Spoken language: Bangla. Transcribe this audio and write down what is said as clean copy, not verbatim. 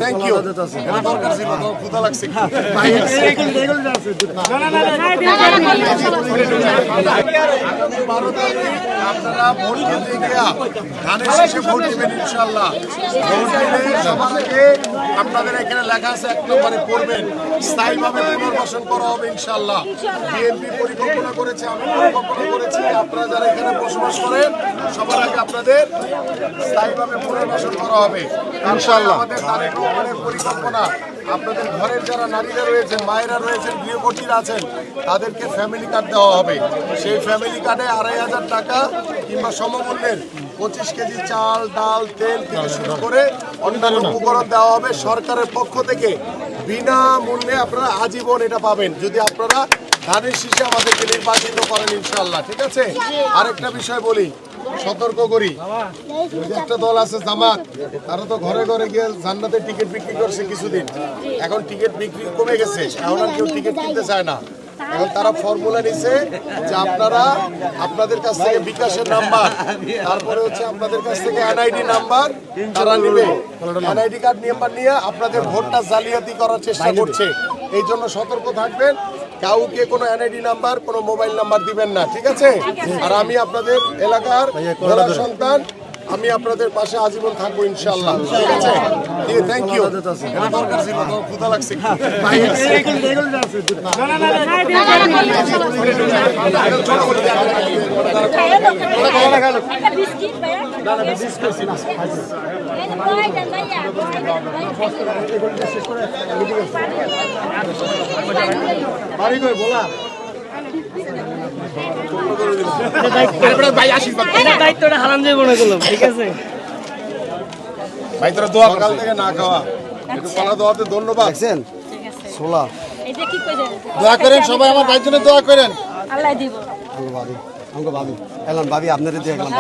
Thank you. এটা দরকার ছিল, তো ক্ষুধা লাগছে। আপনারা ভোট কেন্দ্রে গিয়া ধানের শীষে ভোট দিবেন ইনশাআল্লাহ। ভোট দিলে সবার আগে আপনাদের এখানে লেখা আছে 1 নম্বরে পড়বেন, স্থায়ীভাবে পুনর্বাসন করা হবে ইনশাআল্লাহ। বিএনপি পরিকল্পনা করেছে, আমি পরিকল্পনা করেছি, আপনারা যারা এখানে বসবাস করেন সবার আগে আপনাদের স্থায়ীভাবে পুনর্বাসন করা হবে ইনশাআল্লাহ। আমাদের তারেক রহমানের পরিকল্পনা, আপনাদের ঘরের যারা নারীরা রয়েছেন, মায়েরা রয়েছেন, গৃহবধূরা আছেন, তাদেরকে ফ্যামিলি কার্ড দেওয়া হবে। সেই ফ্যামিলি কার্ডে 2500 টাকা কিংবা সমমূল্যের 25 কেজি চাল, ডাল, তেল থেকে শুরু করে অন্যান্য উপকরণ দেওয়া হবে সরকারের পক্ষ থেকে বিনামূল্যে। আপনারা আজীবন এটা পাবেন যদি আপনারা ধানের শীষে আমাদেরকে নির্বাচিত করেন ইনশাআল্লাহ। ঠিক আছে, আরেকটা বিষয় বলি, সতর্ক করি, একটা দল আছে জামাত, তারা তো ঘরে ঘরে গিয়ে জান্নাতের টিকিট বিক্রি করছে কিছুদিন, এখন টিকিট বিক্রি কমে গেছে, এখন আর কেউ টিকিট কিনতে চায় না। এখন তারা ফর্মুলা নিছে যে আপনারা আপনাদের কাছ থেকে বিকাশের নাম্বার, তারপরে হচ্ছে আপনাদের কাছ থেকে এনআইডি নাম্বার তারা নেবে, এনআইডি কার্ড নাম্বার নিয়ে আপনাদের ভোটটা জালিয়াতি করার চেষ্টা করছে। এই জন্য সতর্ক থাকবেন, কাউকে কোনো এনআইডি নাম্বার, কোনো মোবাইল নাম্বার দিবেন না। ঠিক আছে, আর আমি আপনাদের এলাকার বড় সন্তান, আমি আপনাদের পাশে আজীবন থাকবো ইনশাআল্লাহ। ঠিক আছে, থ্যাংক ইউ। এটা দরকার ছিল, তো ক্ষুধা লাগছে। দায়িত্বটা হারাম যাবে মনে করলাম। ঠিক আছে ভাই, তোরা দোয়া সকাল থেকে না খাওয়া, একটু কলা দোয়াতে ধন্যবাদ। ছোলা দোয়া করেন সবাই, আমার ভাইয়ের জন্য দোয়া করেন। আল্লাহ দিব। ভাবি, আমাকে ভাবি এলাম, ভাবি আপনাদের দিয়ে গেলাম।